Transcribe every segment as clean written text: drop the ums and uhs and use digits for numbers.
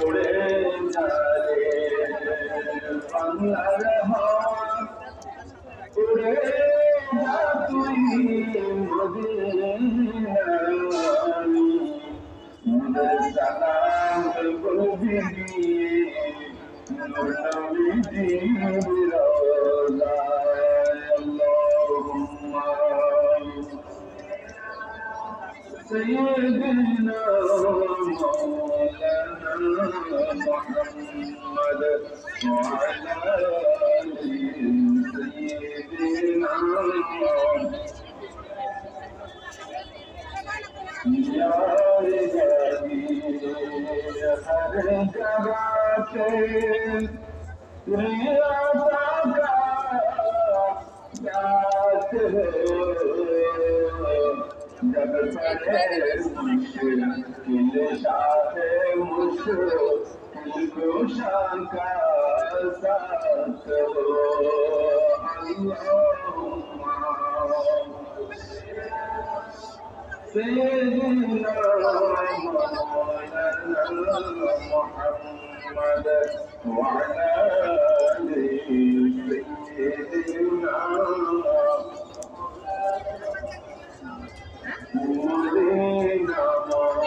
উড়ে যাবে বাংলার হাওয়া, উড়ে যা তুই মদিনায়, মোদের সালাম করবি নূর নবীজির রওজায়। আল্লাহুম্মা سيدنا مولانا محمد وعلى آل سيدنا يا رجالي हर जगह से रियाज़ा का याद है, जब पड़े मुश्किल शाहे मुश्किल कुशा का साथ हो। अल्लाहुम्मा सय्यिदना मौलाना मुहम्मद वअला आलि सय्यिदना मदीना मोर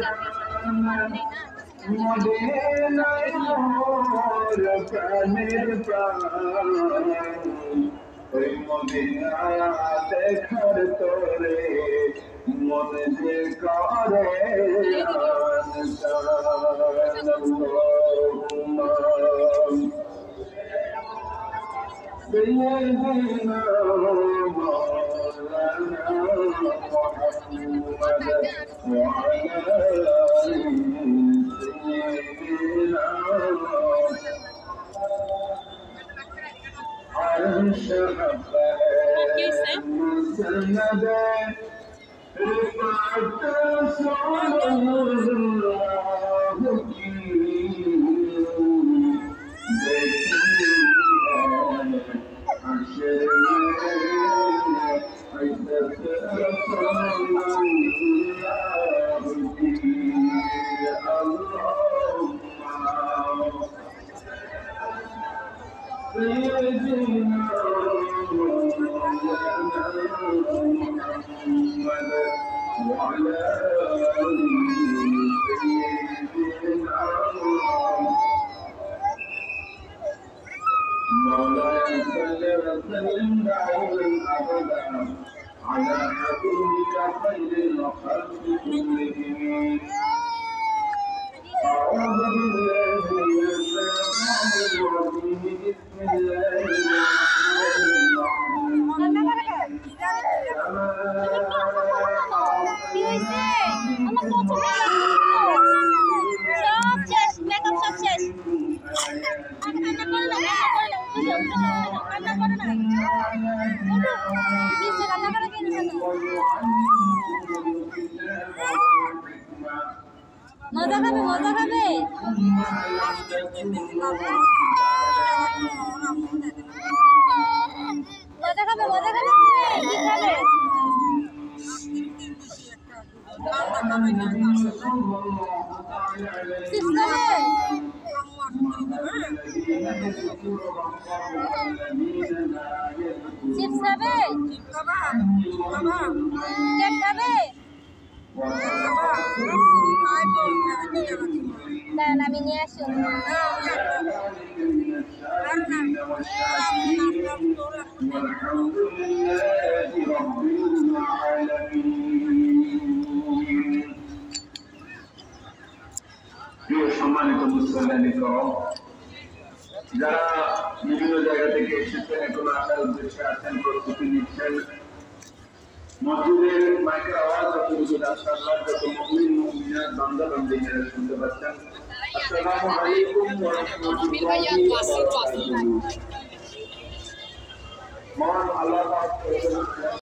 जाने मदीनाय मोर प्राणेर प्राण, ওই মদিনা দেখার তোরে মন যে করে আল্লাহুম্মা سيدنا مولانا محمد وعلى آل سيدنا عرش مسند رفعت رسول الله کی عشر عزت رسول الله کی اللهم سيدنا مولانا محمد وعلى آل سيدنا مولانا صل وسلم دائما أبدا على حبيبك خير الخلق كلهم. أعوذ بالله من الشيطان الرجيم. بسم الله الرحمن মজা খাবে মজা খাবে মজা খাবে মজা খাবে তুমি কি খাবে চিপস খাবে চিপস খাবে কেক খাবে দাঁড়ান আমি নিয়ে আসি প্রিয় সম্মানিত মুসলিম যারা বিভিন্ন জায়গা থেকে এসেছেন, এখন আসার উদ্দেশ্যে আছেন, প্রস্তুতি নিচ্ছেন, মসজিদের মাইকের আওয়াজ যতটুকু রাস্তাঘাট যত মুমিন মুমিনাত বান্দা বান্দীরা শুনতে পাচ্ছেন। আসসালামু আলাইকুম ওয়া রাহমাতুল্লাহি ওয়া বারাকাতুহু। মহান আল্লাহ পাক